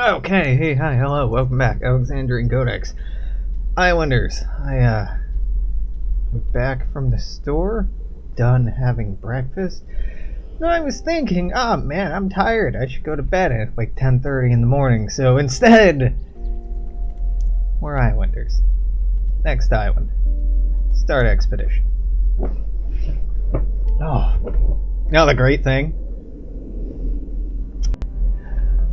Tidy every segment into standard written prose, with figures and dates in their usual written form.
Okay, hey, hi, hello, welcome back, Alexandrian Codex. Islanders, I'm back from the store, done having breakfast. And I was thinking, man, I'm tired, I should go to bed at like 10:30 in the morning, so instead, we're Islanders. Next island. Start expedition. Oh, now the great thing.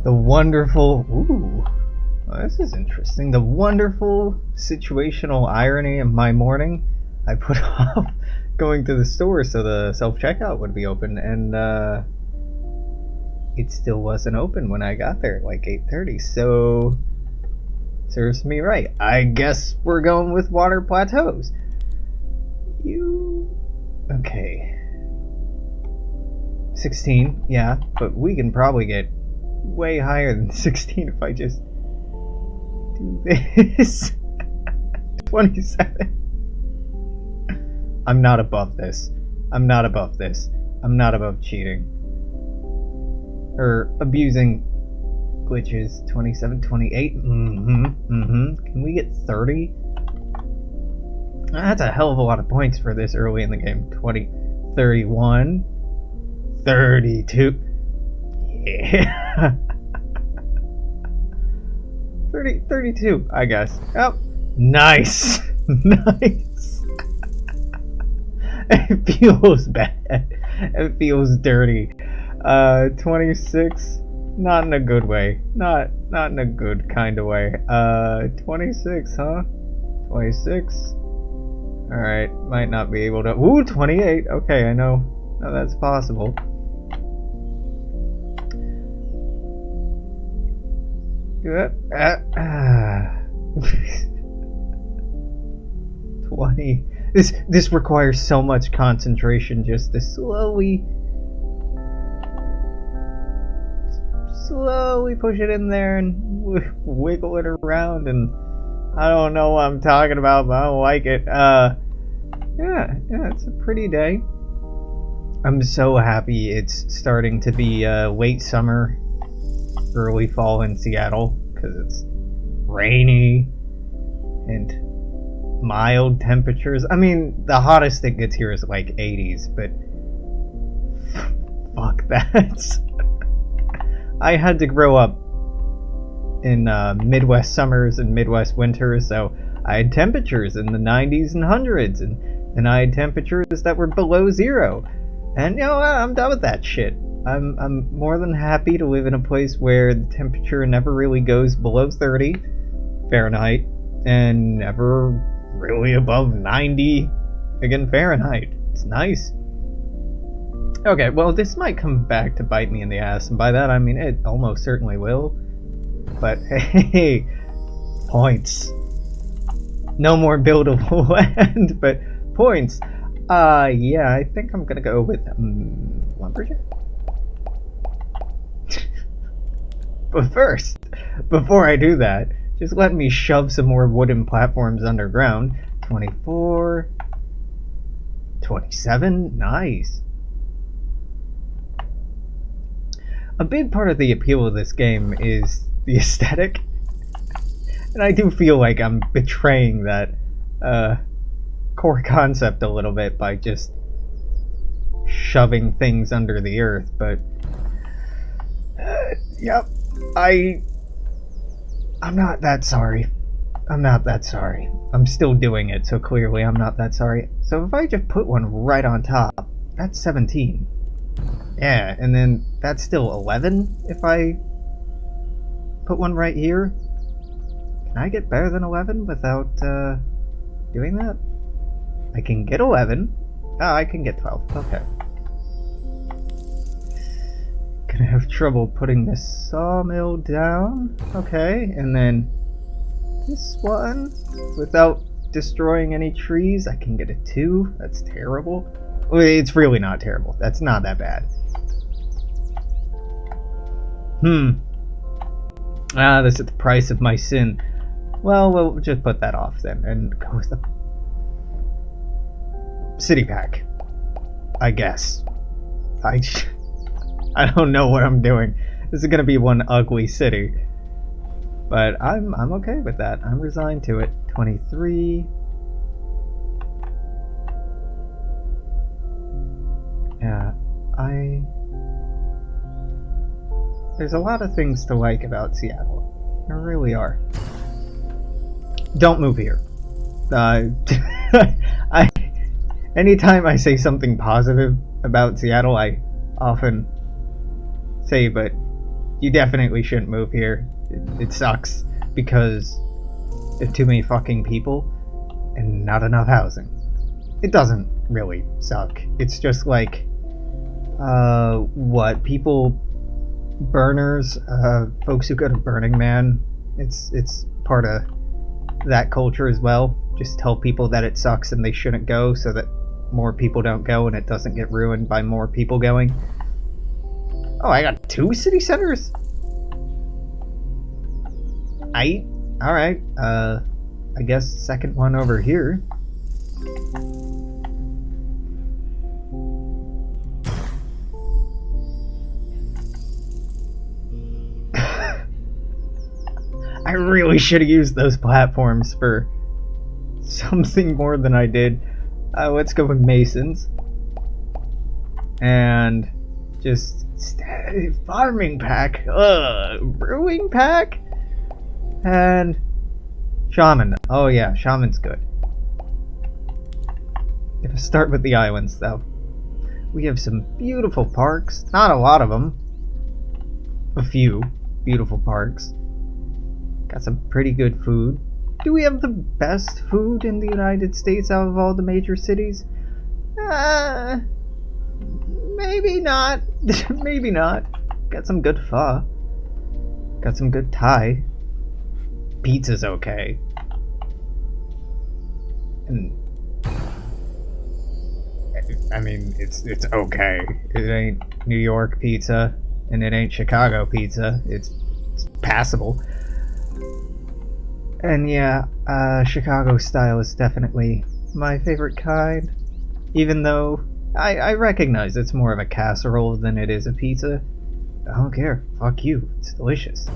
The wonderful, well, this is interesting. The wonderful situational irony of my morning, I put off going to the store so the self-checkout would be open, and it still wasn't open when I got there at like 8:30, so serves me right. I guess we're going with water plateaus. Okay. 16, yeah, but we can probably get way higher than 16 if I just do this. 27. I'm not above this. I'm not above this. I'm not above cheating. Or abusing glitches. 27, 28. Can we get 30? That's a hell of a lot of points for this early in the game. 20, 31, 32. Yeah. 32, I guess. Oh, nice. Nice. It feels bad. It feels dirty. 26. Not in a good way. Not in a good kind of way. 26, huh? 26. Alright, might not be able to. Ooh, 28. Okay, I know. No, that's possible. Do that. 20. This requires so much concentration just to slowly push it in there and wiggle it around, and I don't know what I'm talking about, but I don't like it. Yeah, it's a pretty day. I'm so happy it's starting to be late summer, early fall in Seattle, because it's rainy and mild temperatures. I mean, the hottest it gets here is like 80s, but fuck that. I had to grow up in Midwest summers and Midwest winters, so I had temperatures in the 90s and 100s, and I had temperatures that were below zero. And I'm done with that shit. I'm more than happy to live in a place where the temperature never really goes below 30 Fahrenheit and never really above 90 again Fahrenheit. It's nice. Okay, well, this might come back to bite me in the ass, and by that I mean it almost certainly will. But hey, points. No more buildable land, but points. Yeah, I think I'm gonna go with lumberjack. But first, before I do that, just let me shove some more wooden platforms underground. 24, 27, nice. A big part of the appeal of this game is the aesthetic, and I do feel like I'm betraying that core concept a little bit by just shoving things under the earth, but yep, I'm not that sorry. I'm not that sorry. I'm still doing it, so clearly I'm not that sorry. So if I just put one right on top, that's 17. Yeah, and then that's still 11 if I put one right here. Can I get better than 11 without doing that? I can get 11. Oh, I can get 12. Okay. Gonna have trouble putting this sawmill down. Okay, and then this one without destroying any trees. I can get a 2. That's terrible. Well, it's really not terrible. That's not that bad. This is the price of my sin. Well, we'll just put that off then and go with the city pack, I guess. I don't know what I'm doing. This is gonna be one ugly city. But I'm okay with that. I'm resigned to it. 23. Yeah, there's a lot of things to like about Seattle. There really are. Don't move here. I anytime I say something positive about Seattle, I often say, but you definitely shouldn't move here. It sucks because there's too many fucking people and not enough housing. It doesn't really suck. It's just like, what people, burners, folks who go to Burning Man. It's part of that culture as well. Just tell people that it sucks and they shouldn't go, so that more people don't go and it doesn't get ruined by more people going. Oh, I got 2 city centers? Alright, I guess second one over here. I really should have used those platforms for something more than I did. Let's go with Masons. And just farming pack. Brewing pack? And Shaman. Oh yeah, Shaman's good. Gonna start with the islands though. We have some beautiful parks. Not a lot of them. A few beautiful parks. Got some pretty good food. Do we have the best food in the United States out of all the major cities? Maybe not. Maybe not. Got some good pho. Got some good Thai. Pizza's okay. And I mean, it's okay. It ain't New York pizza, and it ain't Chicago pizza. It's passable. And yeah, Chicago style is definitely my favorite kind. Even though I recognize it's more of a casserole than it is a pizza. I don't care. Fuck you. It's delicious.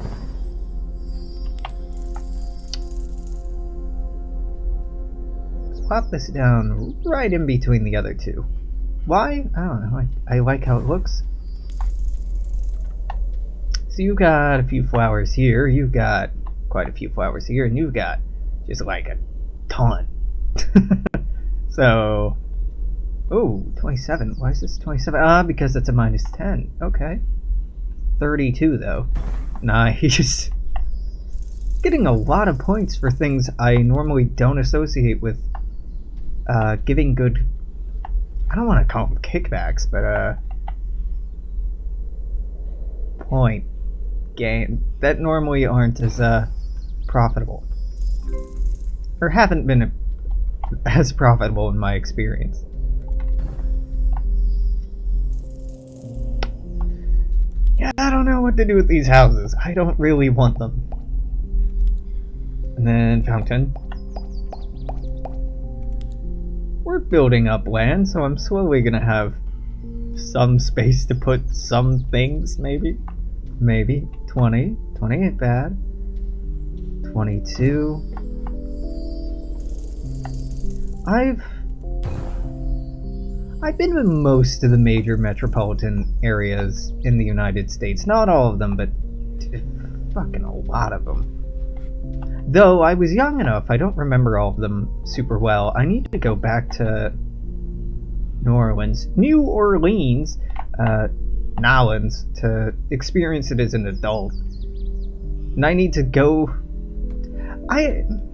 Let's plop this down right in between the other two. Why? I don't know. I like how it looks. So you've got a few flowers here. You've got quite a few flowers here. And you've got just like a ton. So... Oh, 27. Why is this 27? Because it's a minus 10. Okay. 32, though. Nice. Getting a lot of points for things I normally don't associate with giving good... I don't want to call them kickbacks, but point gain that normally aren't as profitable. Or haven't been as profitable in my experience. Yeah, I don't know what to do with these houses. I don't really want them. And then fountain. We're building up land, so I'm slowly gonna have some space to put some things, maybe. Maybe. 20. 20 ain't bad. 22. I've been to most of the major metropolitan areas in the United States. Not all of them, but fucking a lot of them. Though I was young enough, I don't remember all of them super well. I need to go back to New Orleans, Nolans, to experience it as an adult. And I need to go...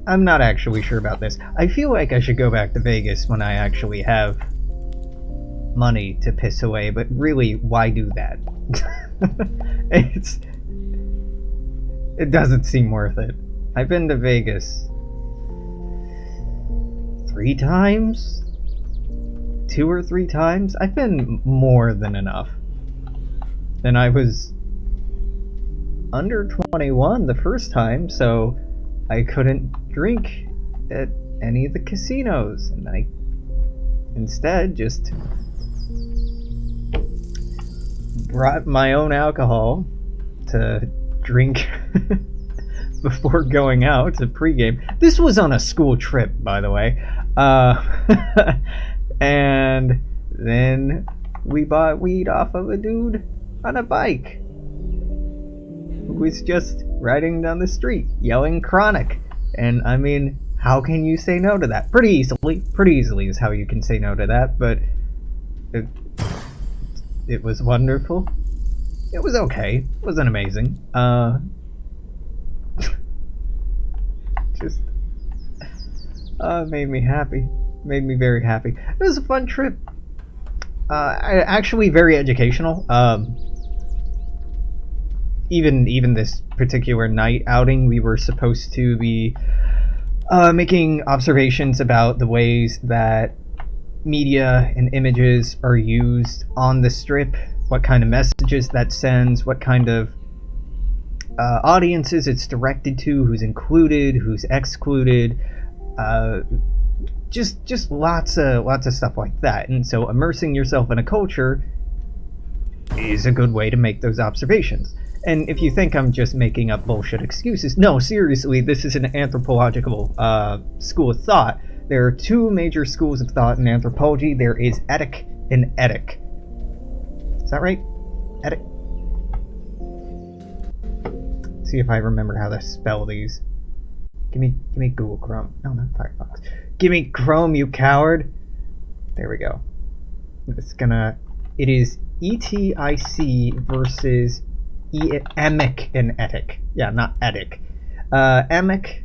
I'm not actually sure about this. I feel like I should go back to Vegas when I actually have money to piss away, but really, why do that? It doesn't seem worth it. I've been to Vegas 3 times? 2 or 3 times? I've been more than enough. And I was under 21 the first time, so I couldn't drink at any of the casinos, and I instead just brought my own alcohol to drink before going out to pregame. This was on a school trip, by the way. And then we bought weed off of a dude on a bike who was just riding down the street yelling chronic. And I mean, how can you say no to that? Pretty easily is how you can say no to that, but it was wonderful. It was okay. It wasn't amazing. Just made me happy. Made me very happy. It was a fun trip. Actually very educational. Even this particular night outing, we were supposed to be making observations about the ways that media and images are used on the strip, what kind of messages that sends, what kind of audiences it's directed to, who's included, who's excluded, just lots of stuff like that. And so immersing yourself in a culture is a good way to make those observations. And if you think I'm just making up bullshit excuses, no, seriously, this is an anthropological school of thought. There are two major schools of thought in anthropology. There is etic and etic. Is that right? Etic. Let's see if I remember how to spell these. Give me Google Chrome. No, not Firefox. Give me Chrome, you coward. There we go. It is ETIC versus emic and etic. Yeah, not etic. Emic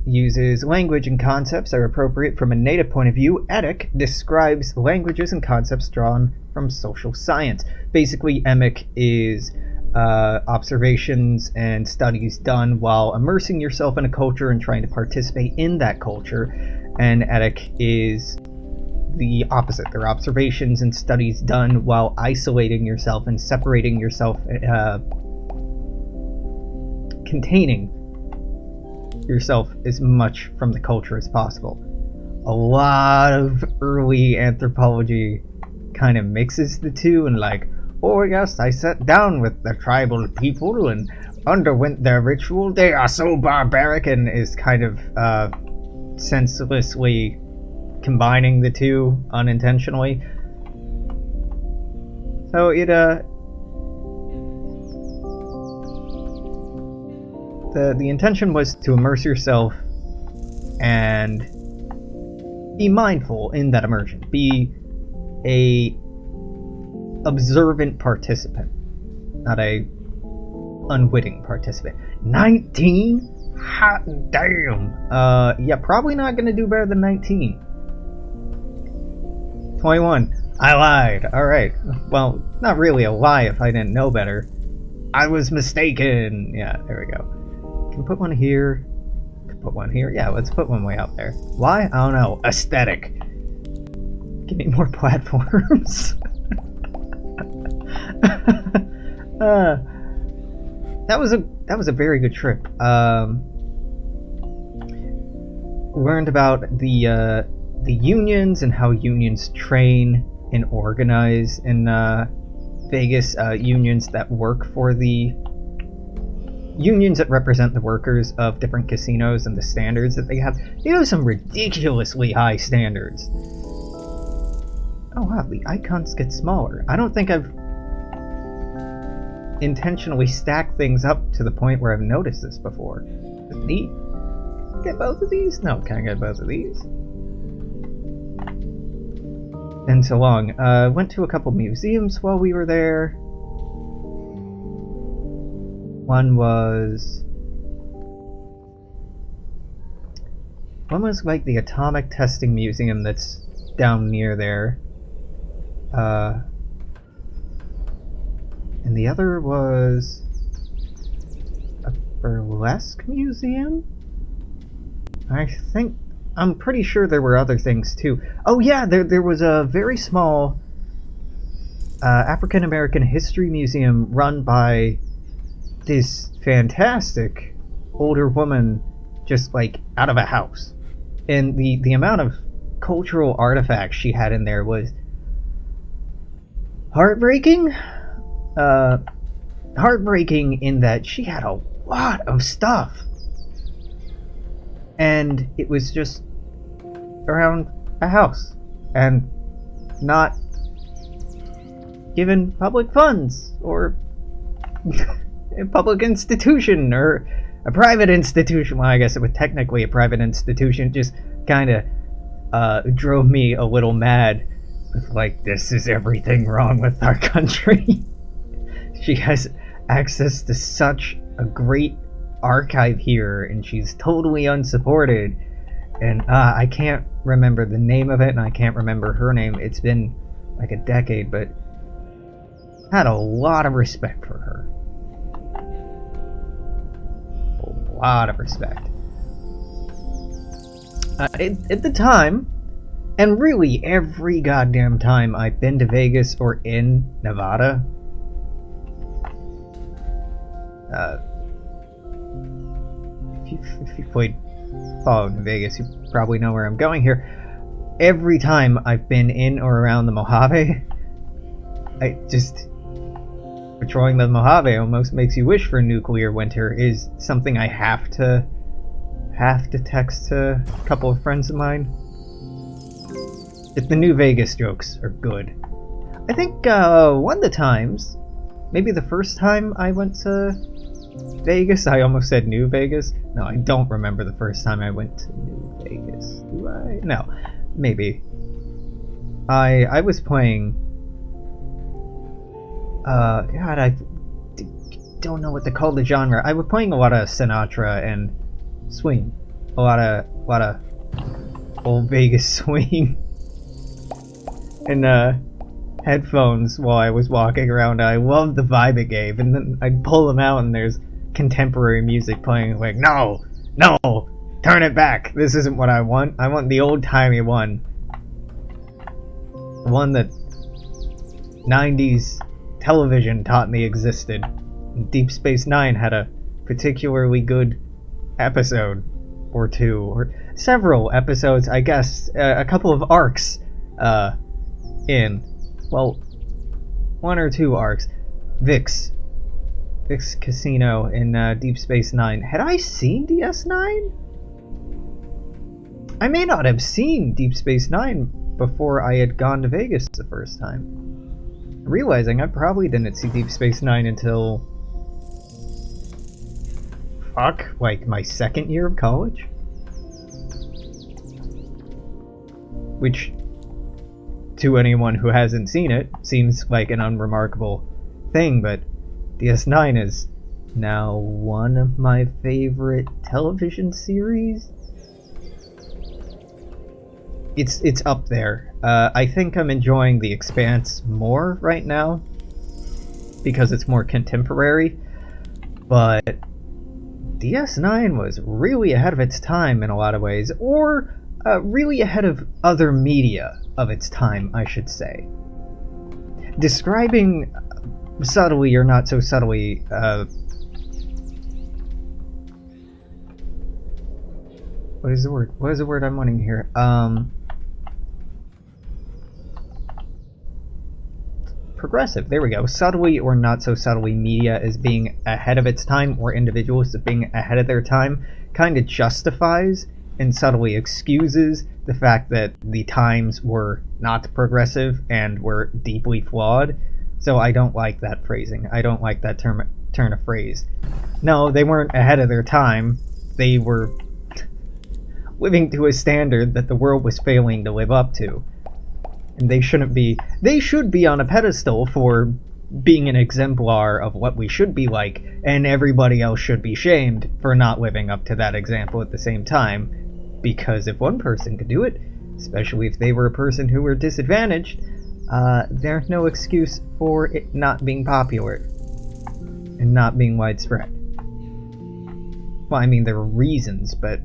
uses language and concepts that are appropriate from a native point of view. Etic describes languages and concepts drawn from social science. Basically, emic is observations and studies done while immersing yourself in a culture and trying to participate in that culture. And etic is the opposite. They're observations and studies done while isolating yourself and separating yourself, containing yourself as much from the culture as possible. A lot of early anthropology kind of mixes the two and like, oh yes, I sat down with the tribal people and underwent their ritual. They are so barbaric, and is kind of senselessly combining the two unintentionally. So it the intention was to immerse yourself and be mindful in that immersion. Be a observant participant, not a unwitting participant. 19? Hot damn. Yeah, probably not gonna do better than 19. 21. I lied. Alright. Well, not really a lie if I didn't know better. I was mistaken. Yeah, there we go. Can put one here. Can put one here. Yeah, let's put one way out there. Why? I don't know. Aesthetic. Give me more platforms. That was a very good trip. Learned about the unions and how unions train and organize in Vegas. Unions that work for the unions that represent the workers of different casinos and the standards that they have. They have some ridiculously high standards. Oh wow, the icons get smaller. I don't think I've intentionally stacked things up to the point where I've noticed this before. That's neat. Get both of these? No, can I get both of these? And so long. Went to a couple museums while we were there. One was like the Atomic Testing Museum that's down near there. And the other was a burlesque museum? I'm pretty sure there were other things too. Oh yeah, there was a very small African American history museum run by this fantastic older woman, just like out of a house. And the amount of cultural artifacts she had in there was heartbreaking. heartbreaking in that she had a lot of stuff. And it was just around a house and not given public funds or a public institution or a private institution. Well, I guess it was technically a private institution. It just kind of drove me a little mad. Like, this is everything wrong with our country. She has access to such a great archive here, and she's totally unsupported. And I can't remember the name of it, and I can't remember her name. It's been like a decade, but had a lot of respect for her. A lot of respect. At the time, and really every goddamn time I've been to Vegas or in Nevada, if you played Fallout in Vegas, you probably know where I'm going here. Every time I've been in or around the Mojave, patrolling the Mojave almost makes you wish for nuclear winter. Is something I have to text to a couple of friends of mine. If the New Vegas jokes are good. I think one of the times, maybe the first time I went to Vegas, I almost said New Vegas. No, I don't remember the first time I went to New Vegas. Do I? No, maybe. I was playing. God, I don't know what to call the genre. I was playing a lot of Sinatra and swing, a lot of old Vegas swing, and headphones while I was walking around. I loved the vibe it gave, and then I'd pull them out and there's contemporary music playing. Like, no, turn it back. This isn't what I want. I want the old-timey one. The one that 90s television taught me existed. Deep Space Nine had a particularly good episode or two, or several episodes, I guess, a couple of arcs one or two arcs. Vix Casino in Deep Space Nine. Had I seen DS9? I may not have seen Deep Space Nine before I had gone to Vegas the first time. Realizing I probably didn't see Deep Space Nine until like my second year of college, which to anyone who hasn't seen it seems like an unremarkable thing, but DS9 is now one of my favorite television series. It's up there. I think I'm enjoying The Expanse more right now because it's more contemporary, but DS9 was really ahead of its time in a lot of ways, or really ahead of other media of its time, I should say. Describing subtly or not so subtly, what is the word? What is the word I'm wanting here? Progressive, there we go. Subtly or not so subtly, media as being ahead of its time, or individuals as being ahead of their time, kind of justifies and subtly excuses the fact that the times were not progressive and were deeply flawed. So I don't like that phrasing. I don't like that turn of phrase. No, they weren't ahead of their time. They were living to a standard that the world was failing to live up to. And they shouldn't be. They should be on a pedestal for being an exemplar of what we should be like, and everybody else should be shamed for not living up to that example at the same time. Because if one person could do it, especially if they were a person who were disadvantaged, there's no excuse for it not being popular and not being widespread. Well, I mean, there are reasons, but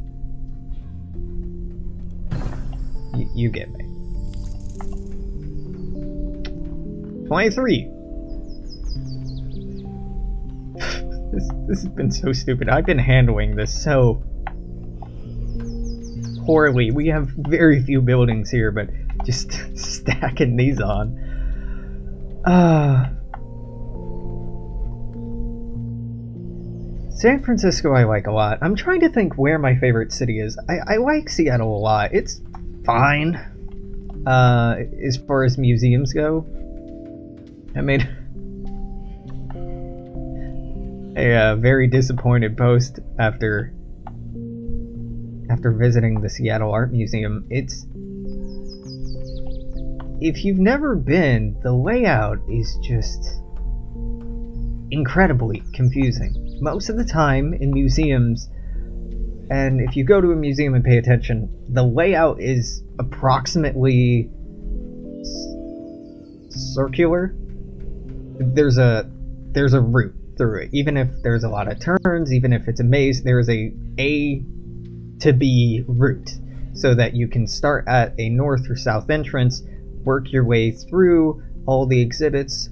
you get me. 23. This has been so stupid. I've been handling this so poorly. We have very few buildings here, but just stacking these on. San Francisco I like a lot. I'm trying to think where my favorite city is. I like Seattle a lot. It's fine. As far as museums go. I made a very disappointed post after visiting the Seattle Art Museum. If you've never been, the layout is just incredibly confusing. Most of the time in museums, and if you go to a museum and pay attention, the layout is approximately circular. There's a route through it. Even if there's a lot of turns, even if it's a maze, there is a to B route, so that you can start at a north or south entrance, work your way through all the exhibits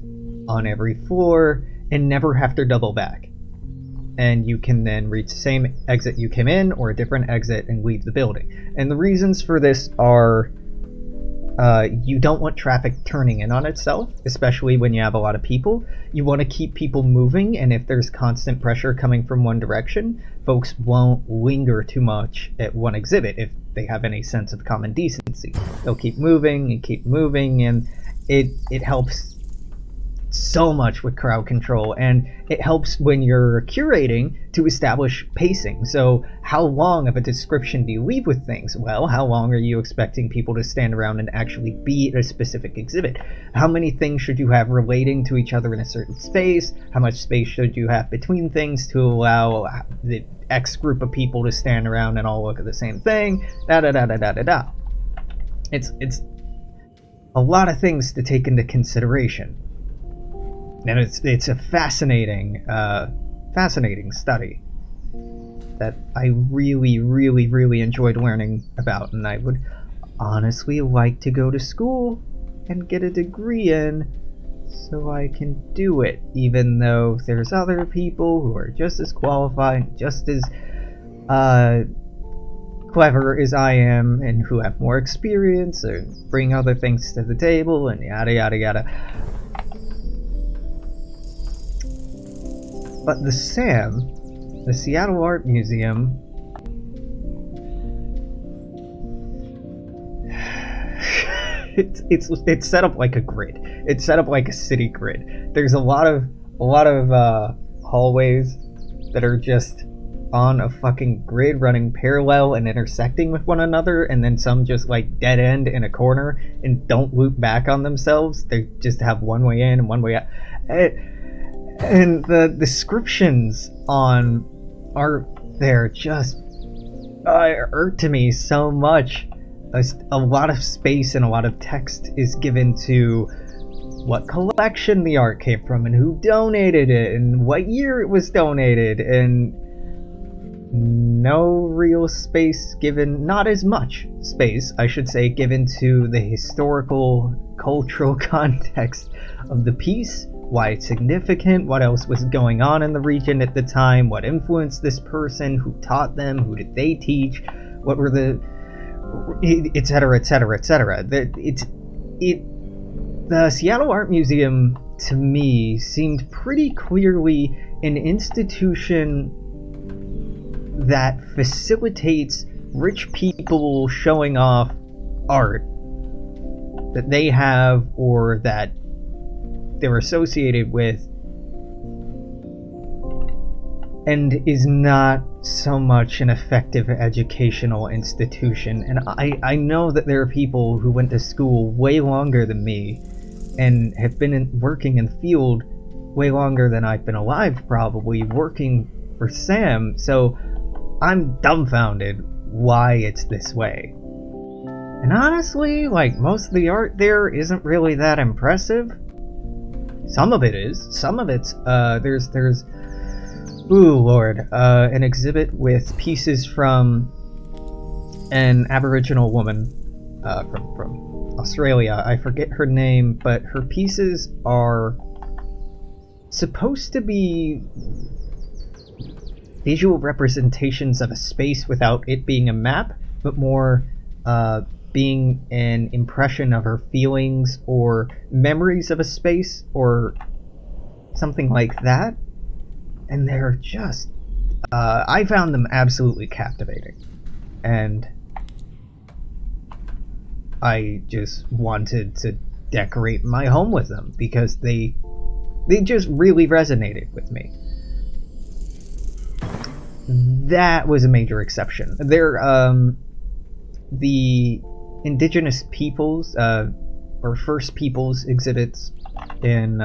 on every floor, and never have to double back. And you can then reach the same exit you came in, or a different exit, and leave the building. And the reasons for this are you don't want traffic turning in on itself, especially when you have a lot of people. You want to keep people moving, and if there's constant pressure coming from one direction, folks won't linger too much at one exhibit if they have any sense of common decency. They'll keep moving, and it helps so much with crowd control, and it helps when you're curating to establish pacing. So how long of a description do you leave with things? Well, how long are you expecting people to stand around and actually be at a specific exhibit? How many things should you have relating to each other in a certain space? How much space should you have between things to allow the X group of people to stand around and all look at the same thing? It's a lot of things to take into consideration. And it's a fascinating study that I really, really, really enjoyed learning about, and I would honestly like to go to school and get a degree in so I can do it, even though there's other people who are just as qualified, just as clever as I am, and who have more experience or bring other things to the table, and yada yada yada. But the SAM, the Seattle Art Museum, it's set up like a grid. It's set up like a city grid. There's a lot of hallways that are just on a fucking grid, running parallel and intersecting with one another, and then some just like dead end in a corner and don't loop back on themselves. They just have one way in and one way out. And the descriptions on art there just irked to me so much. A lot of space and a lot of text is given to what collection the art came from, and who donated it, and what year it was donated, and no real space given, not as much space, I should say, given to the historical, cultural context of the piece. Why it's significant, what else was going on in the region at the time, what influenced this person, who taught them, who did they teach, what were the, etc., etc., etc. The Seattle Art Museum, to me, seemed pretty clearly an institution that facilitates rich people showing off art that they have or that they're associated with, and is not so much an effective educational institution. And I know that there are people who went to school way longer than me and have been working in the field way longer than I've been alive, probably, working for SAM, so I'm dumbfounded why it's this way. And honestly, like, most of the art there isn't really that impressive. Some of it is. Some of it's, there's ooh lord, an exhibit with pieces from an Aboriginal woman from Australia. I forget her name, but her pieces are supposed to be visual representations of a space without it being a map, but more being an impression of her feelings or memories of a space or something like that. And they're just I found them absolutely captivating, and I just wanted to decorate my home with them because they just really resonated with me. That was a major exception. They're the indigenous peoples or First Peoples exhibits in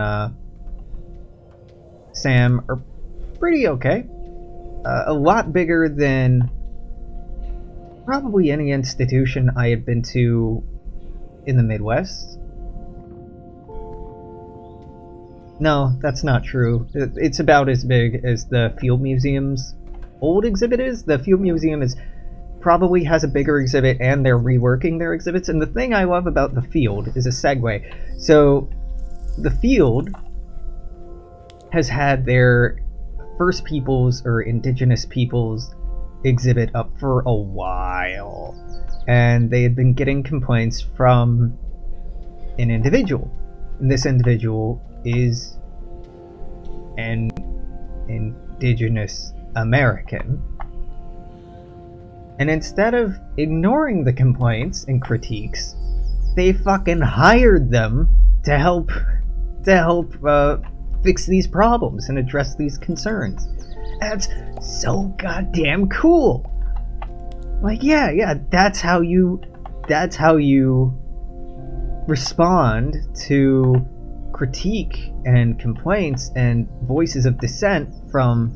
SAM are pretty okay. A lot bigger than probably any institution I had been to in the Midwest. No, that's not true. It's about as big as the Field Museum's old exhibit is. The Field Museum probably has a bigger exhibit, and they're reworking their exhibits. And the thing I love about the Field is a segue. So the Field has had their First Peoples or Indigenous Peoples exhibit up for a while, and they had been getting complaints from an individual, and this individual is an Indigenous American. And instead of ignoring the complaints and critiques, they fucking hired them to help fix these problems and address these concerns. That's so goddamn cool. Like, yeah, that's how you respond to critique and complaints and voices of dissent from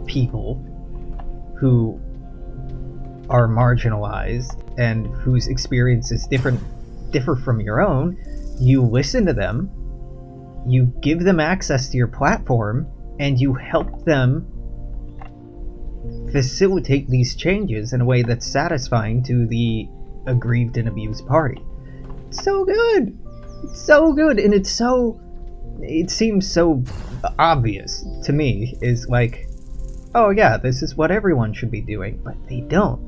people who are marginalized and whose experiences differ from your own. You listen to them, you give them access to your platform, and you help them facilitate these changes in a way that's satisfying to the aggrieved and abused party. It's so good. It's so good, and it seems so obvious to me, is like, oh yeah, this is what everyone should be doing, but they don't.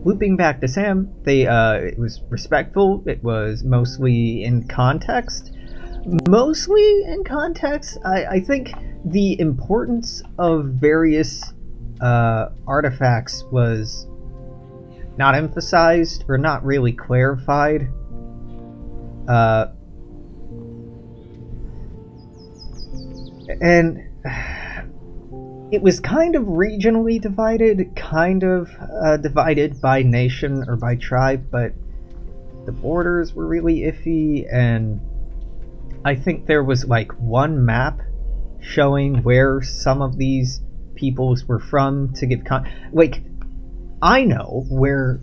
Looping back to Sam, it was respectful, it was mostly in context. I think the importance of various artifacts was not emphasized or not really clarified. And it was kind of regionally divided, divided by nation or by tribe, but the borders were really iffy, and I think there was like one map showing where some of these peoples were from to give like, I know where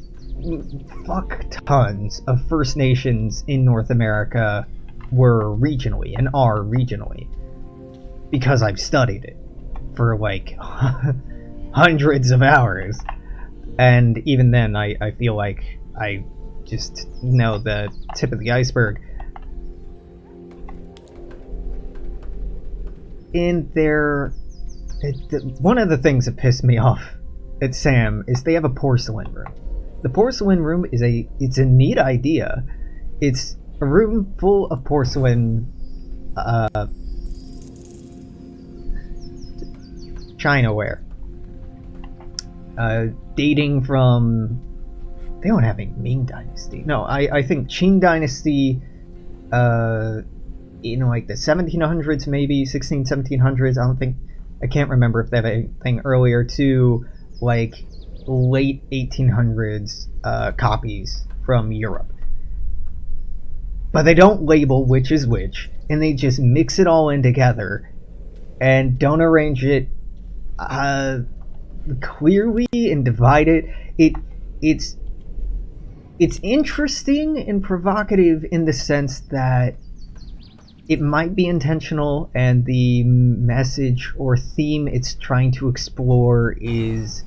fuck tons of First Nations in North America were regionally and are regionally, because I've studied it for like hundreds of hours, and even then I feel like I just know the tip of the iceberg. In their one of the things that pissed me off at SAM is they have a porcelain room. The porcelain room is it's a neat idea. It's a room full of porcelain Chinaware, dating from, they don't have a Ming Dynasty. No, I think Qing Dynasty, like the 1700s, maybe 1700s. I can't remember if they have anything earlier, to like late 1800s copies from Europe. But they don't label which is which, and they just mix it all in together and don't arrange it clearly and divide it. It's interesting and provocative in the sense that it might be intentional, and the message or theme it's trying to explore is,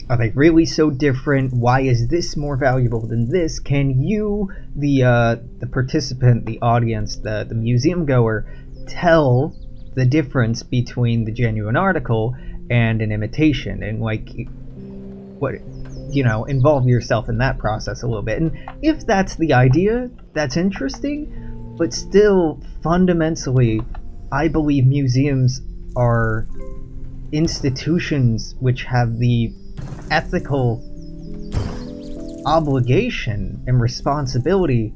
are they really so different? Why is this more valuable than this? Can you, the participant, the audience, the museum goer, tell the difference between the genuine article and an imitation? And like, what, involve yourself in that process a little bit. And if that's the idea, that's interesting. But still, fundamentally, I believe museums are institutions which have the ethical obligation and responsibility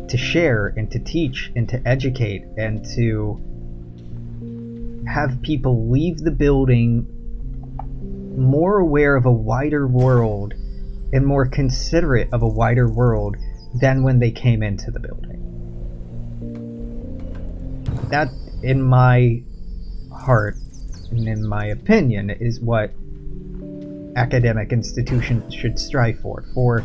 to share and to teach and to educate and to have people leave the building more aware of a wider world and more considerate of a wider world than when they came into the building. That, in my heart and in my opinion, is what academic institutions should strive for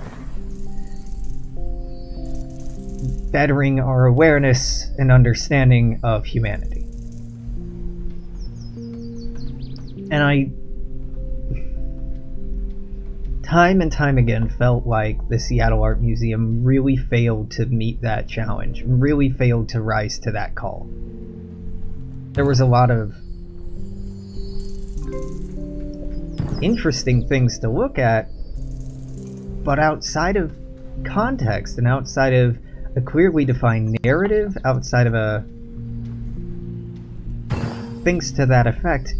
bettering our awareness and understanding of humanity. And I, time and time again, felt like the Seattle Art Museum really failed to meet that challenge, really failed to rise to that call. There was a lot of interesting things to look at, but outside of context and outside of a clearly defined narrative, outside of things to that effect,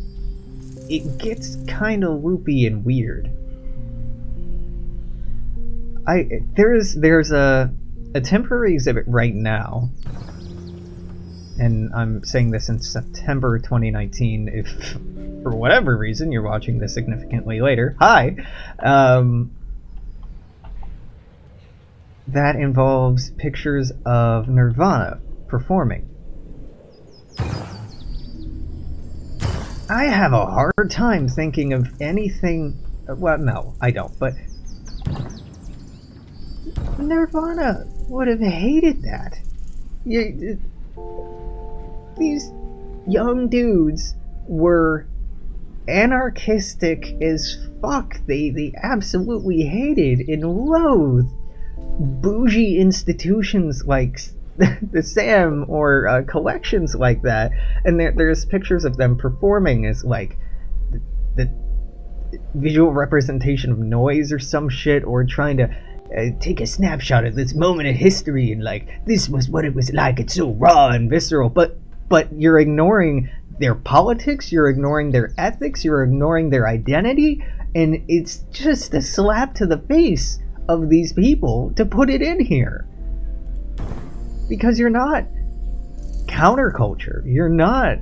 it gets kind of loopy and weird. There's a temporary exhibit right now, and I'm saying this in September 2019, if for whatever reason you're watching this significantly later. Hi! That involves pictures of Nirvana performing. I have a hard time thinking of anything... Well, no, I don't, but... Nirvana would have hated that. These young dudes were anarchistic as fuck. They absolutely hated and loathed bougie institutions like the SAM or collections like that, and there's pictures of them performing as like the visual representation of noise or some shit, or trying to take a snapshot of this moment in history and like, this was what it was like, it's so raw and visceral, but you're ignoring their politics, you're ignoring their ethics, you're ignoring their identity, and it's just a slap to the face of these people to put it in here. Because you're not counterculture, you're not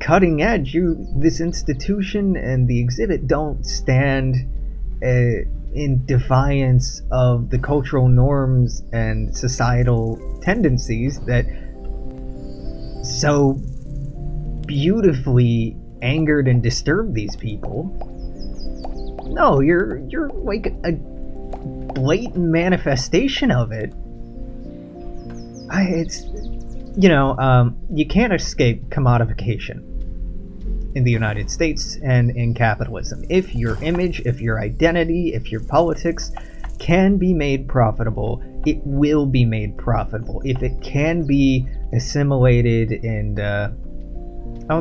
cutting edge. This institution and the exhibit don't stand in defiance of the cultural norms and societal tendencies that so beautifully angered and disturbed these people. No, you're like a blatant manifestation of it. You can't escape commodification in the United States and in capitalism. If your image, if your identity, if your politics can be made profitable, it will be made profitable. If it can be assimilated and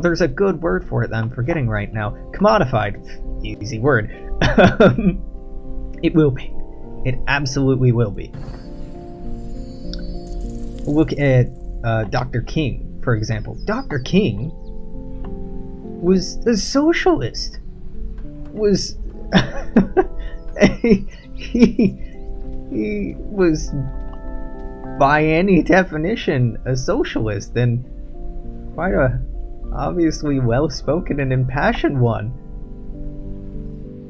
there's a good word for it that I'm forgetting right now. Commodified. Easy word. It will be. It absolutely will be. Look at Dr. King, for example. Dr. King was a socialist. Was he was by any definition a socialist, and quite a obviously well-spoken and impassioned one.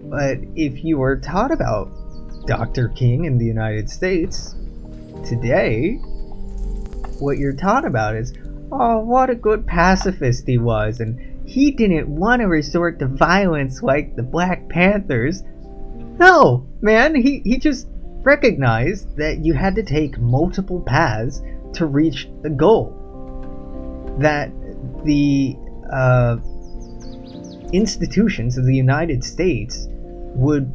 But if you were taught about Dr. King in the United States today, what you're taught about is, oh, what a good pacifist he was, and he didn't want to resort to violence like the Black Panthers. No, man, he just recognized that you had to take multiple paths to reach a goal. That the institutions of the United States would,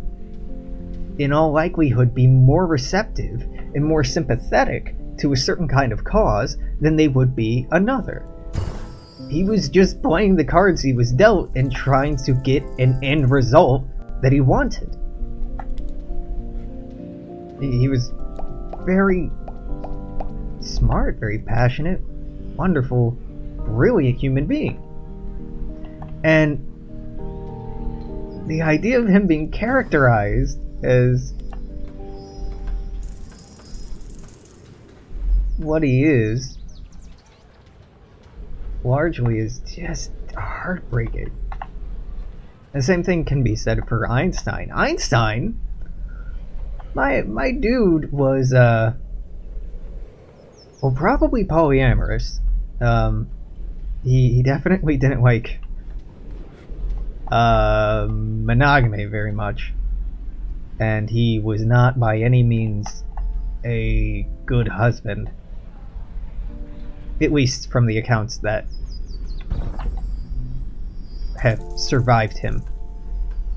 in all likelihood, be more receptive and more sympathetic to a certain kind of cause than they would be another. He was just playing the cards he was dealt and trying to get an end result that he wanted. He was very smart, very passionate, wonderful, brilliant human being. And the idea of him being characterized as what he is largely is just heartbreaking. The same thing can be said for Einstein. Einstein, my dude was well, probably polyamorous. He definitely didn't like monogamy very much, and he was not by any means a good husband, at least from the accounts that have survived him.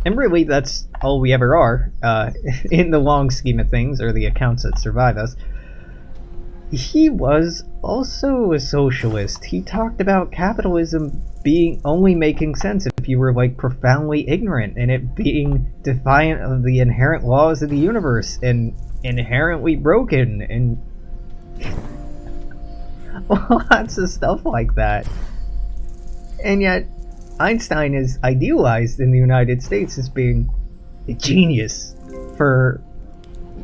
And really, that's all we ever are, in the long scheme of things, or the accounts that survive us. He was also a socialist. He talked about capitalism being only making sense if you were like profoundly ignorant, and it being defiant of the inherent laws of the universe and inherently broken, and lots of stuff like that. And yet Einstein is idealized in the United States as being a genius for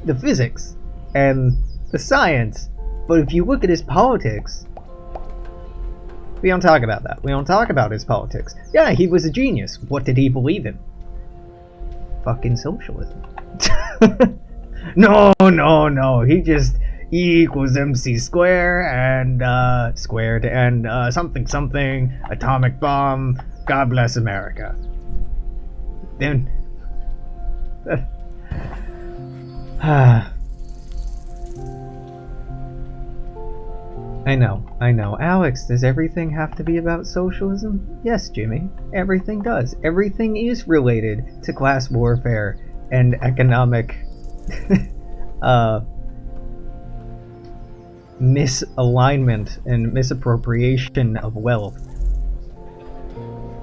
the physics and the science. But if you look at his politics, we don't talk about that. We don't talk about his politics. Yeah, he was a genius. What did he believe in? Fucking socialism. No. He just E equals MC square and squared and something atomic bomb. God bless America. Then I know. Alex, does everything have to be about socialism? Yes, Jimmy. Everything does. Everything is related to class warfare and economic misalignment and misappropriation of wealth.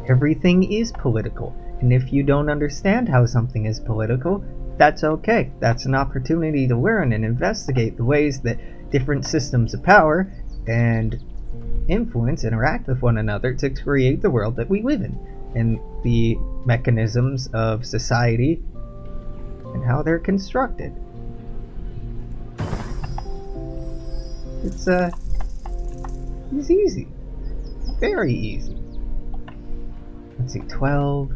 Everything is political. And if you don't understand how something is political, that's okay. That's an opportunity to learn and investigate the ways that different systems of power and influence interact with one another to create the world that we live in, and the mechanisms of society and how they're constructed. It's easy. Very easy. Let's see, 12.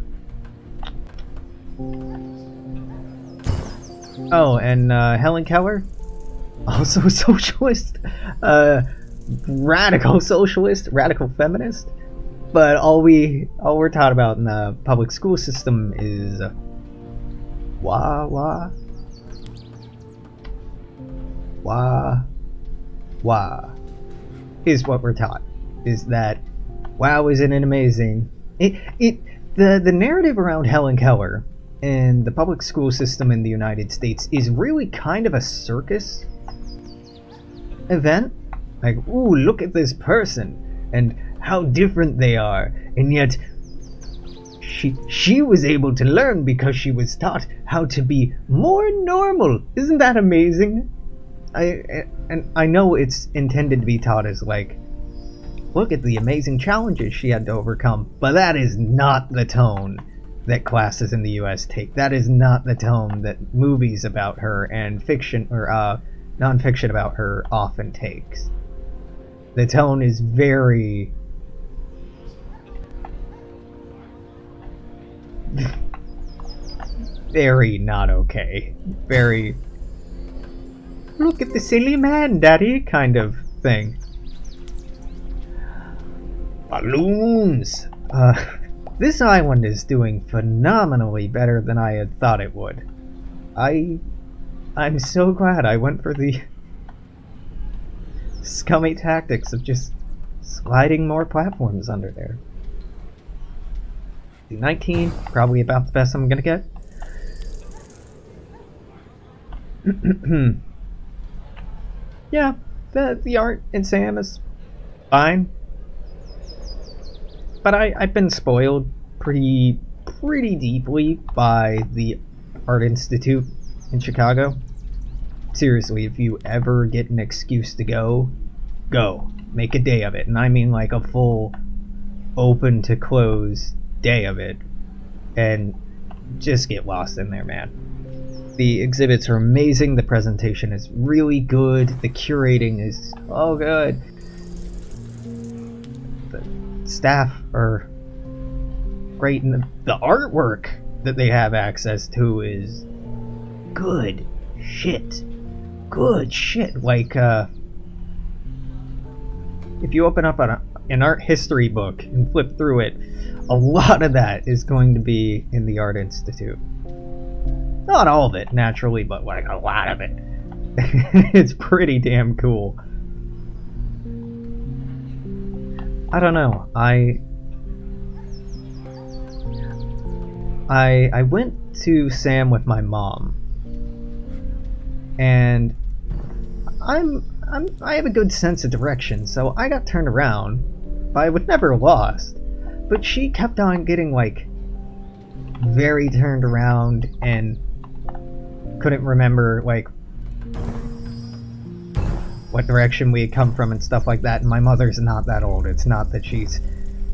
Oh, and Helen Keller, also a socialist. Radical socialist, radical feminist, but all we're taught about in the public school system is wah is what we're taught. Is that wow, isn't it amazing? The narrative around Helen Keller and the public school system in the United States is really kind of a circus event. Like, ooh, look at this person and how different they are, and yet she was able to learn because she was taught how to be more normal. Isn't that amazing? I know it's intended to be taught as like, look at the amazing challenges she had to overcome, but that is not the tone that classes in the US take. That is not the tone that movies about her and fiction or non-fiction about her often takes. The tone is very very not okay. Very look at the silly man, daddy kind of thing. Balloons! This island is doing phenomenally better than I had thought it would. I'm so glad I went for the scummy tactics of just sliding more platforms under there. 19, probably about the best I'm gonna get. Yeah, the art in Sam is fine, but I've been spoiled pretty deeply by the Art Institute in Chicago. Seriously, if you ever get an excuse to go. Make a day of it. And I mean like a full open to close day of it. And just get lost in there, man. The exhibits are amazing, the presentation is really good, the curating is so good. The staff are great, and the artwork that they have access to is good shit. Good shit. Like, if you open up an art history book and flip through it, a lot of that is going to be in the Art Institute. Not all of it, naturally, but like a lot of it. It's pretty damn cool. I don't know. I went to Sam with my mom, and I have a good sense of direction, so I got turned around, but I was never lost. But she kept on getting like very turned around and couldn't remember like what direction we had come from and stuff like that. And my mother's not that old. It's not that she's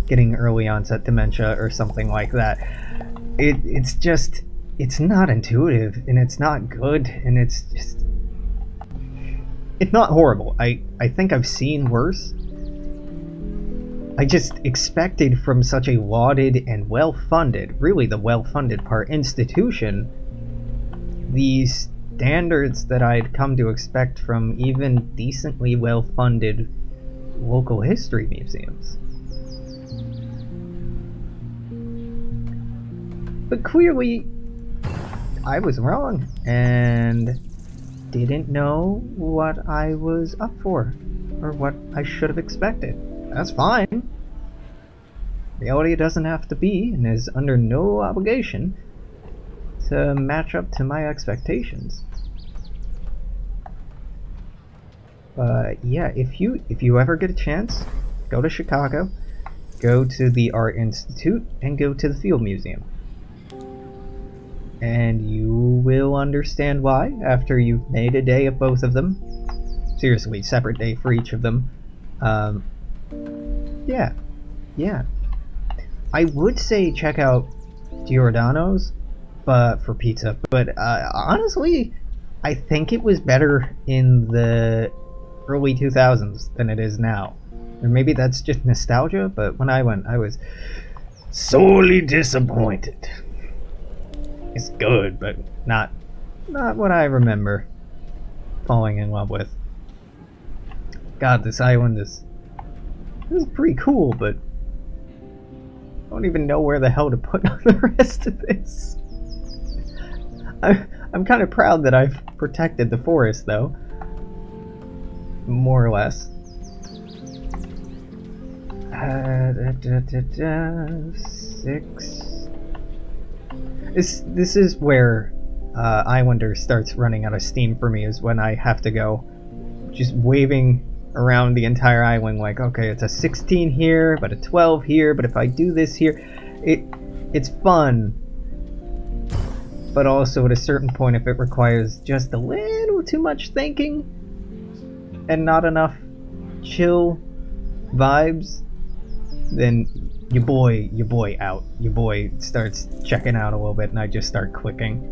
getting early onset dementia or something like that. It's just, it's not intuitive, and it's not good, and it's just, it's not horrible. I think I've seen worse. I just expected from such a lauded and well-funded, really the well-funded part, institution, these standards that I'd come to expect from even decently well-funded local history museums. But clearly, I was wrong, and didn't know what I was up for, or what I should have expected. That's fine. Reality doesn't have to be, and is under no obligation to match up to my expectations. But yeah, if you ever get a chance, go to Chicago, go to the Art Institute, and go to the Field Museum. And you will understand why after you've made a day of both of them. Seriously, separate day for each of them. Yeah. I would say check out Giordano's, but for pizza. But honestly, I think it was better in the early 2000s than it is now. Or maybe that's just nostalgia, but when I went, I was sorely disappointed. It's good, but not what I remember falling in love with. God, this island is pretty cool, but I don't even know where the hell to put the rest of this. I'm kind of proud that I've protected the forest, though. More or less. 6. This is where Islander starts running out of steam for me, is when I have to go just waving around the entire island like, okay, it's a 16 here, but a 12 here, but if I do this here, it's fun. But also at a certain point, if it requires just a little too much thinking and not enough chill vibes, then your boy out. Your boy starts checking out a little bit, and I just start clicking.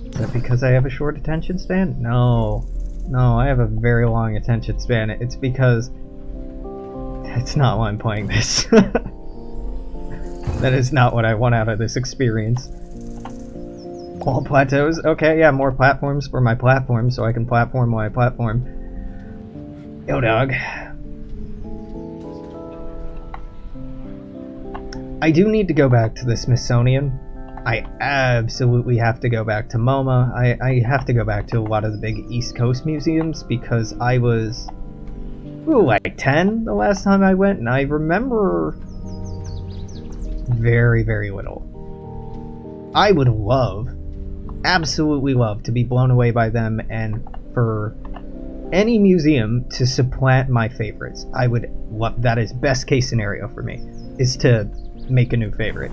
Is that because I have a short attention span? No, I have a very long attention span. It's because that's not why I'm playing this. That is not what I want out of this experience. All plateaus? Okay, yeah, more platforms for my platform, so I can platform while I platform. Yo, dog. I do need to go back to the Smithsonian. I absolutely have to go back to MoMA. I have to go back to a lot of the big East Coast museums, because I was like 10 the last time I went, and I remember very, very little. I would absolutely love to be blown away by them, and for any museum to supplant my favorites. I would love, that is best case scenario for me, is to make a new favorite.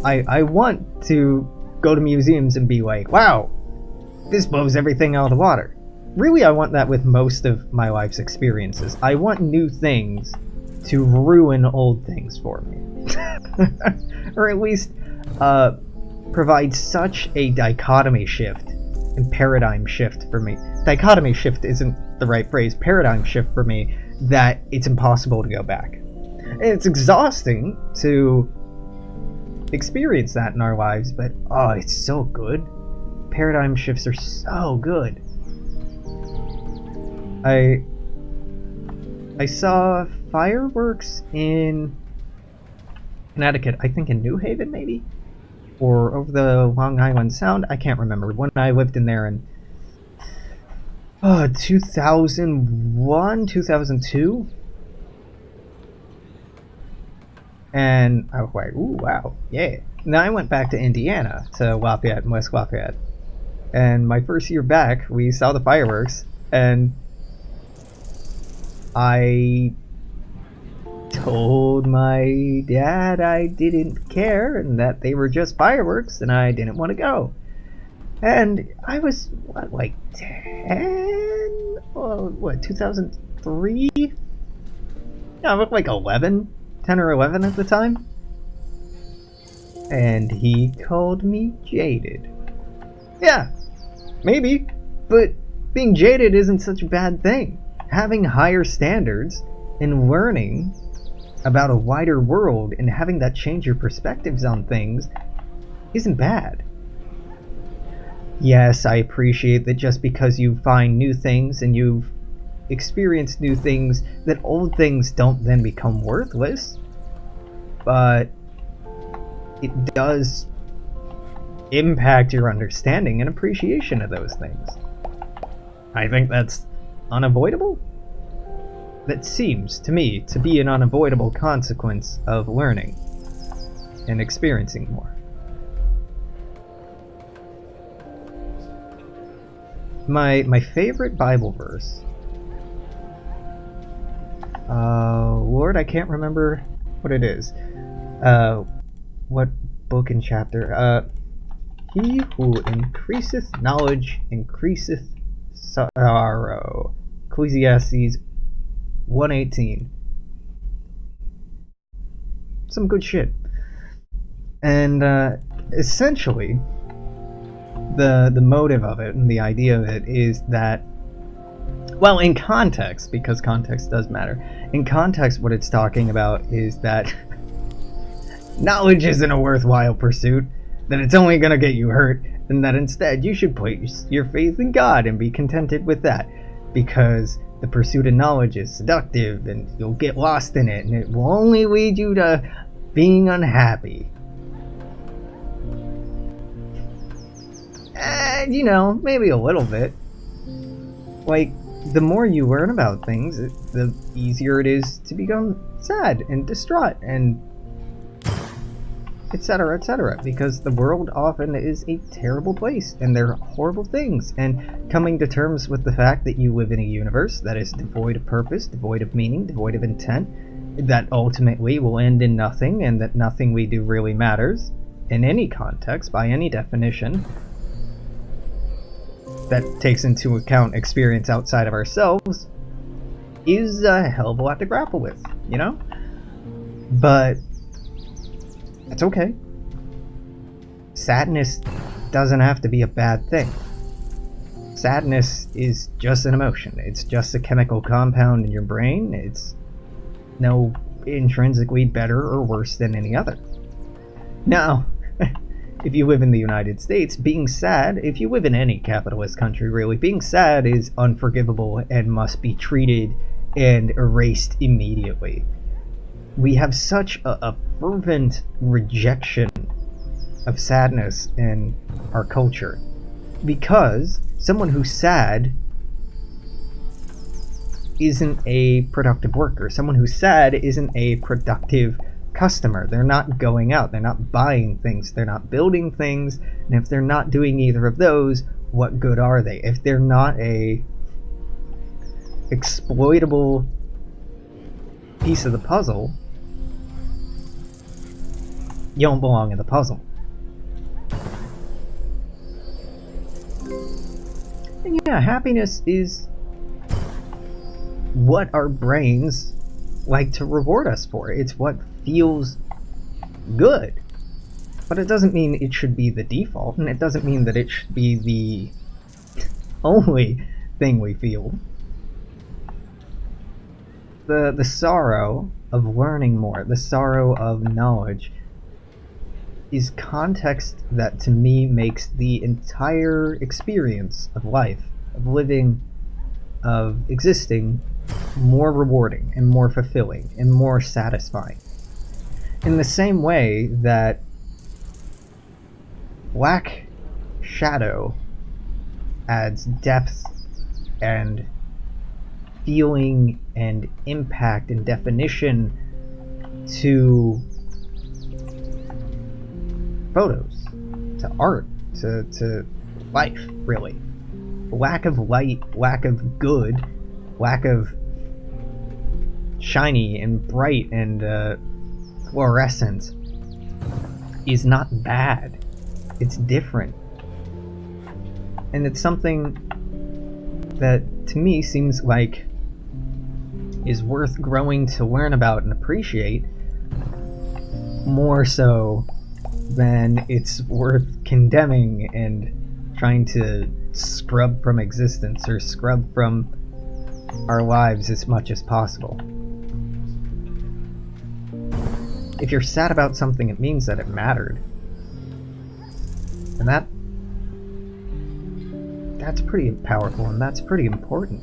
I want to go to museums and be like, wow, this blows everything out of the water. Really, I want that with most of my life's experiences. I want new things to ruin old things for me. Or at least provide such a dichotomy shift and paradigm shift for me. Dichotomy shift isn't the right phrase, paradigm shift for me, that it's impossible to go back. And it's exhausting to experience that in our lives, but oh, it's so good. Paradigm shifts are so good. I saw fireworks in Connecticut, I think in New Haven maybe? Or over the Long Island Sound, I can't remember. When I lived in there in 2001, 2002? And I was like, ooh, wow, yeah. Now I went back to Indiana, to Lafayette and West Lafayette. And my first year back, we saw the fireworks, and I told my dad I didn't care and that they were just fireworks and I didn't want to go. And I was, what, like 10? Oh, what, 2003? Yeah, I was like 11, 10 or 11 at the time. And he called me jaded. Yeah, maybe, but being jaded isn't such a bad thing. Having higher standards and learning about a wider world and having that change your perspectives on things isn't bad. Yes, I appreciate that just because you find new things and you've experienced new things, that old things don't then become worthless. But it does impact your understanding and appreciation of those things. I think that's unavoidable. That seems to me to be an unavoidable consequence of learning and experiencing more. My favorite Bible verse, Lord, I can't remember what it is. What book and chapter? He who increaseth knowledge increaseth sorrow. Ecclesiastes 1:18. Some good shit. And essentially, the motive of it and the idea of it is that, well, in context, because context does matter, in context what it's talking about is that knowledge isn't a worthwhile pursuit, that it's only going to get you hurt, and that instead you should place your faith in God and be contented with that, because the pursuit of knowledge is seductive and you'll get lost in it and it will only lead you to being unhappy. And, you know, maybe a little bit. Like, the more you learn about things, the easier it is to become sad and distraught and etc., etc., because the world often is a terrible place and there are horrible things, and coming to terms with the fact that you live in a universe that is devoid of purpose, devoid of meaning, devoid of intent, that ultimately will end in nothing, and that nothing we do really matters in any context, by any definition, that takes into account experience outside of ourselves, is a hell of a lot to grapple with, you know? But that's okay. Sadness doesn't have to be a bad thing. Sadness is just an emotion. It's just a chemical compound in your brain. It's no intrinsically better or worse than any other. Now, if you live in the United States, being sad, if you live in any capitalist country really, being sad is unforgivable and must be treated and erased immediately. We have such a fervent rejection of sadness in our culture, because someone who's sad isn't a productive worker. Someone who's sad isn't a productive customer. They're not going out, they're not buying things, they're not building things, and if they're not doing either of those, what good are they? If they're not a exploitable piece of the puzzle, you don't belong in the puzzle. And yeah, happiness is what our brains like to reward us for. It's what feels good. But it doesn't mean it should be the default, and it doesn't mean that it should be the only thing we feel. The sorrow of learning more, the sorrow of knowledge, is context that to me makes the entire experience of life, of living, of existing, more rewarding and more fulfilling and more satisfying. In the same way that black shadow adds depth and feeling and impact and definition to photos, to art, to life, really. Lack of light, lack of good, lack of shiny and bright and fluorescent is not bad. It's different. And it's something that to me seems like is worth growing to learn about and appreciate, more so than it's worth condemning and trying to scrub from existence or scrub from our lives as much as possible. If you're sad about something, it means that it mattered. And that's pretty powerful, and that's pretty important.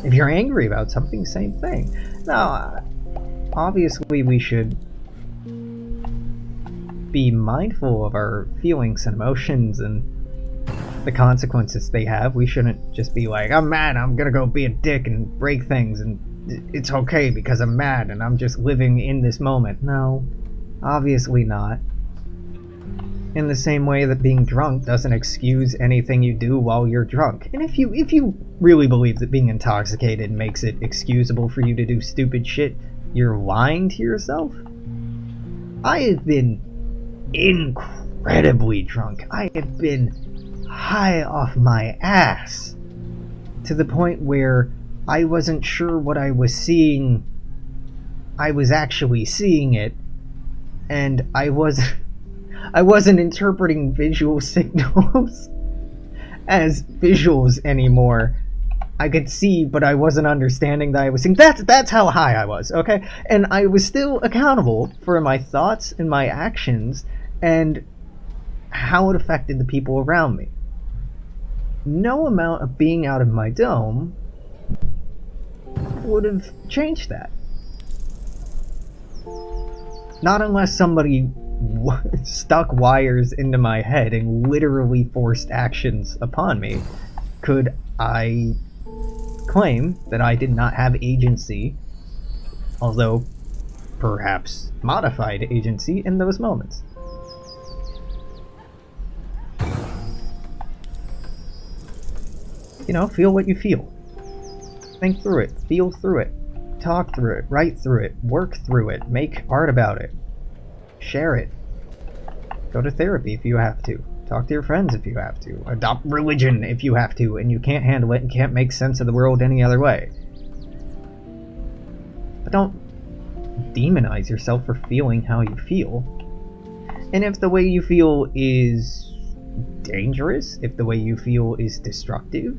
If you're angry about something, same thing. Now, obviously we should be mindful of our feelings and emotions and the consequences they have. We shouldn't just be like, I'm mad, I'm gonna go be a dick and break things, and it's okay because I'm mad and I'm just living in this moment. No, obviously not. In the same way that being drunk doesn't excuse anything you do while you're drunk. And if you really believe that being intoxicated makes it excusable for you to do stupid shit, you're lying to yourself. I have been incredibly drunk. I have been high off my ass to the point where I wasn't sure what I was seeing. I was actually seeing it, and I wasn't interpreting visual signals as visuals anymore. I could see, but I wasn't understanding that I was seeing. That's how high I was, okay? And I was still accountable for my thoughts and my actions and how it affected the people around me. No amount of being out of my dome would have changed that. Not unless somebody stuck wires into my head and literally forced actions upon me could I claim that I did not have agency, although perhaps modified agency in those moments. You know, feel what you feel. Think through it, feel through it, talk through it, write through it, work through it, make art about it, share it. Go to therapy if you have to. Talk to your friends if you have to. Adopt religion if you have to, and you can't handle it and can't make sense of the world any other way. But don't demonize yourself for feeling how you feel. And if the way you feel is dangerous, if the way you feel is destructive,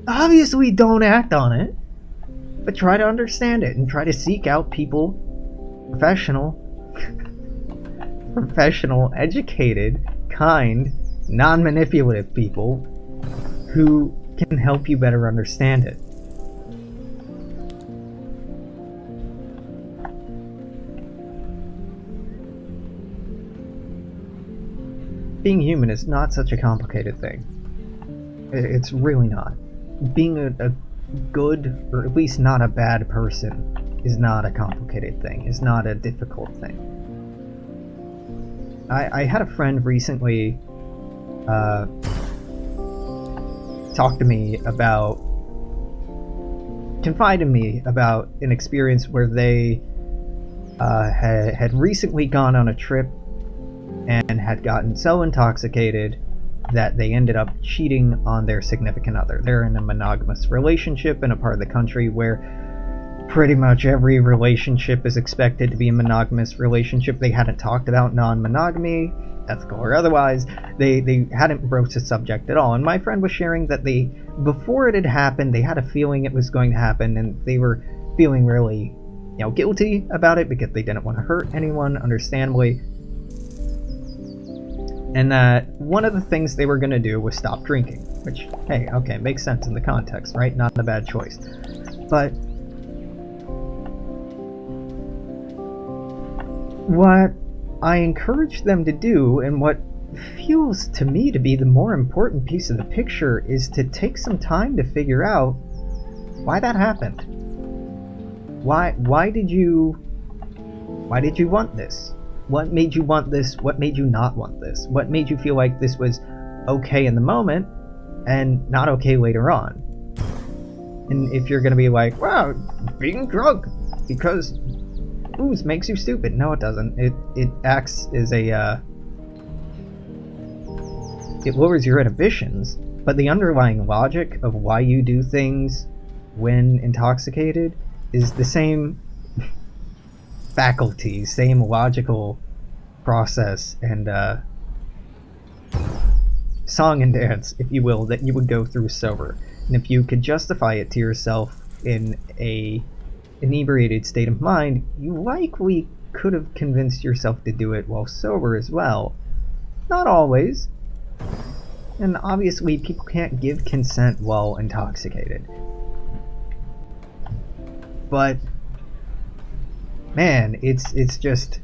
obviously don't act on it. But try to understand it and try to seek out people, professional, educated, kind, non-manipulative people who can help you better understand it. Being human is not such a complicated thing. It's really not. Being a good, or at least not a bad person, is not a complicated thing. It's not a difficult thing. I had a friend recently talk to me about, confide in me about an experience where they had recently gone on a trip and had gotten so intoxicated that they ended up cheating on their significant other. They're in a monogamous relationship in a part of the country where pretty much every relationship is expected to be a monogamous relationship. They hadn't talked about non-monogamy, ethical or otherwise. They hadn't broached the subject at all. And my friend was sharing that before it had happened, they had a feeling it was going to happen, and they were feeling really, guilty about it because they didn't want to hurt anyone, understandably. And that one of the things they were going to do was stop drinking, which, hey, okay, makes sense in the context, right? Not a bad choice. But what I encourage them to do, and what feels to me to be the more important piece of the picture, is to take some time to figure out why that happened. Why did you want this? What made you want this? What made you not want this? What made you feel like this was okay in the moment and not okay later on? And if you're gonna be like, wow, being drunk because booze makes you stupid. No, it doesn't. It acts as it lowers your inhibitions, but the underlying logic of why you do things when intoxicated is the same faculty, same logical process and song and dance, if you will, that you would go through sober. And if you could justify it to yourself in a inebriated state of mind, you likely could have convinced yourself to do it while sober as well. Not always. And obviously people can't give consent while intoxicated. But man, it's just,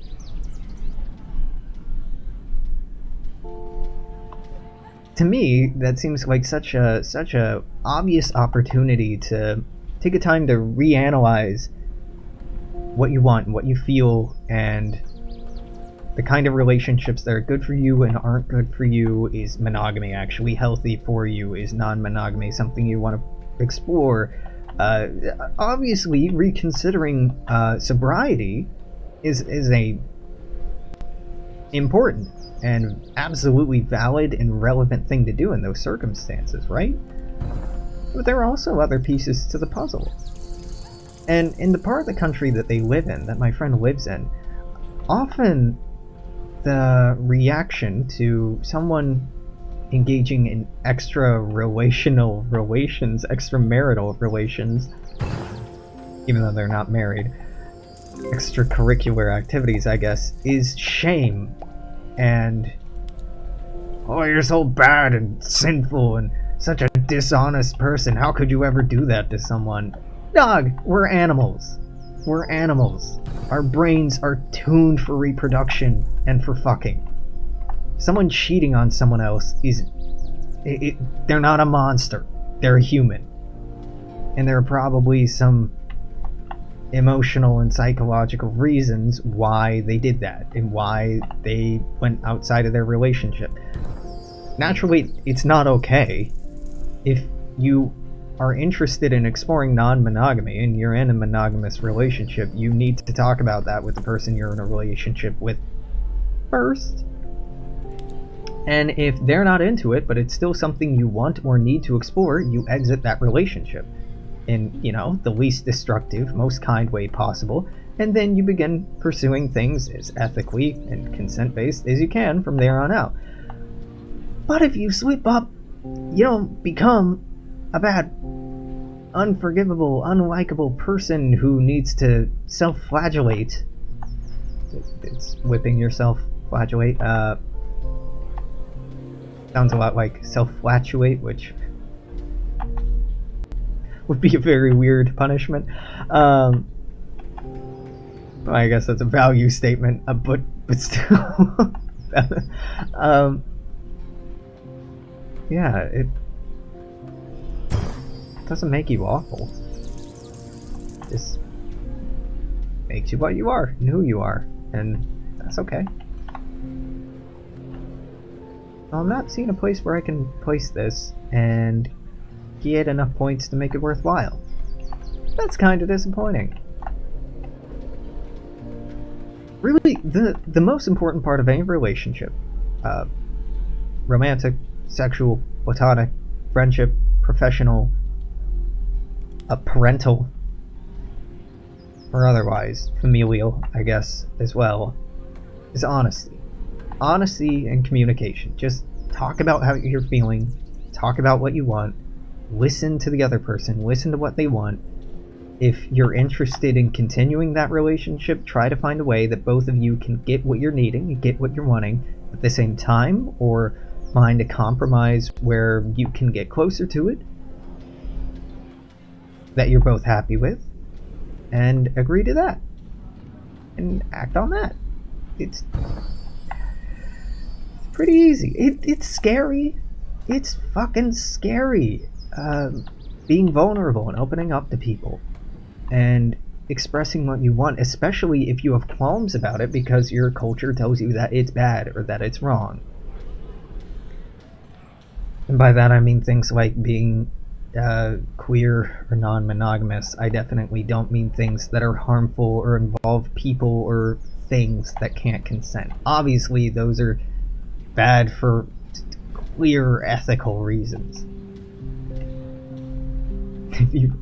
to me, that seems like such a obvious opportunity to take a time to reanalyze what you want and what you feel, and the kind of relationships that are good for you and aren't good for you. Is monogamy actually healthy for you? Is non-monogamy something you want to explore? Obviously, reconsidering sobriety is a important and absolutely valid and relevant thing to do in those circumstances, right? But there are also other pieces to the puzzle. And in the part of the country that they live in, that my friend lives in, often the reaction to someone engaging in extramarital relations, even though they're not married, extracurricular activities, I guess, is shame. And, oh, you're so bad and sinful and such a dishonest person. How could you ever do that to someone? Dog, we're animals. We're animals. Our brains are tuned for reproduction and for fucking. Someone cheating on someone else they're not a monster. They're a human. And there are probably some emotional and psychological reasons why they did that and why they went outside of their relationship. Naturally, it's not okay. If you are interested in exploring non-monogamy and you're in a monogamous relationship, you need to talk about that with the person you're in a relationship with first. And if they're not into it, but it's still something you want or need to explore, you exit that relationship in, the least destructive, most kind way possible, and then you begin pursuing things as ethically and consent-based as you can from there on out. But if you slip up, you don't become a bad, unforgivable, unlikable person who needs to self-flagellate. It's whipping yourself, flagellate. Sounds a lot like self-flatulate, which would be a very weird punishment. Well, I guess that's a value statement, but still. Yeah, it doesn't make you awful. It just makes you what you are and who you are, and that's okay. I'm not seeing a place where I can place this and get enough points to make it worthwhile. That's kind of disappointing. Really, the most important part of any relationship, romantic, sexual, platonic, friendship, professional, parental, or otherwise, familial, I guess, as well, is honesty. Honesty and communication. Just talk about how you're feeling, talk about what you want, listen to the other person, listen to what they want. If you're interested in continuing that relationship, try to find a way that both of you can get what you're needing and get what you're wanting at the same time, or find a compromise where you can get closer to it that you're both happy with, and agree to that and act on that. It's pretty easy. It's scary. It's fucking scary. Being vulnerable and opening up to people and expressing what you want, especially if you have qualms about it because your culture tells you that it's bad or that it's wrong. And by that I mean things like being queer or non-monogamous. I definitely don't mean things that are harmful or involve people or things that can't consent. Obviously, those are bad for clear ethical reasons. If you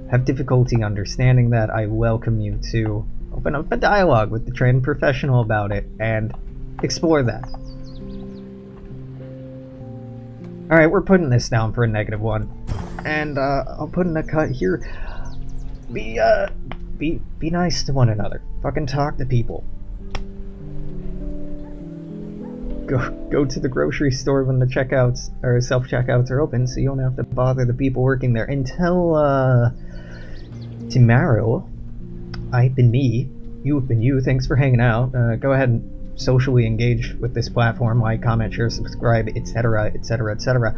have difficulty understanding that, I welcome you to open up a dialogue with the trained professional about it and explore that. Alright, we're putting this down for a -1. And I'll put in a cut here. Be nice to one another. Fucking talk to people. Go to the grocery store when the checkouts or self-checkouts are open, so you don't have to bother the people working there. Until tomorrow, I've been me, you've been you. Thanks for hanging out. Go ahead and socially engage with this platform, like, comment, share, subscribe, etc, etc, etc.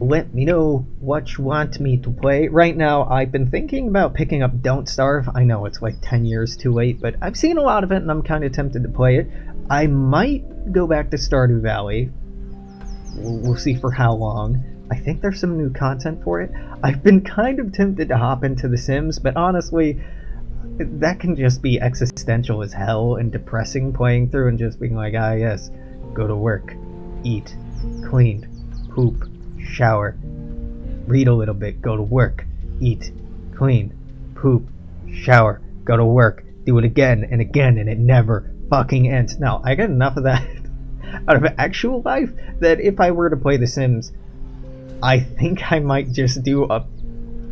Let me know what you want me to play. Right now, I've been thinking about picking up Don't Starve. I know it's like 10 years too late, but I've seen a lot of it and I'm kind of tempted to play it. I might go back to Stardew Valley. We'll see for how long. I think there's some new content for it. I've been kind of tempted to hop into The Sims, but honestly, that can just be existential as hell and depressing, playing through and just being like, ah yes, go to work, eat, clean, poop, shower, read a little bit, go to work, eat, clean, poop, shower, go to work, do it again and again, and it never fucking ends. Now, I get enough of that out of actual life that if I were to play The Sims, I think I might just do a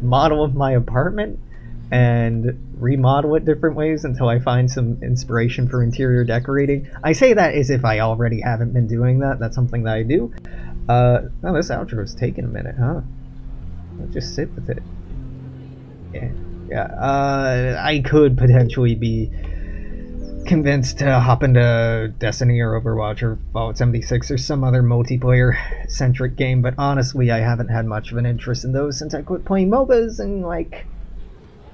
model of my apartment and remodel it different ways until I find some inspiration for interior decorating. I say that as if I already haven't been doing that. That's something that I do. Oh, this outro is taking a minute, huh? Let's just sit with it. Yeah. I could potentially be convinced to hop into Destiny or Overwatch or Fallout 76 or some other multiplayer-centric game, but honestly, I haven't had much of an interest in those since I quit playing MOBAs in, like,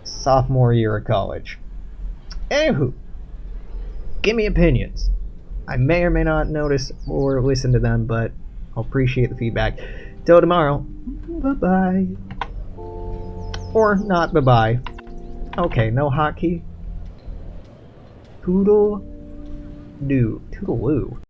sophomore year of college. Anywho, give me opinions. I may or may not notice or listen to them, but I'll appreciate the feedback. Till tomorrow, bye-bye. Or not bye-bye. Okay, no hotkey. Toodle-doo. Toodle-oo.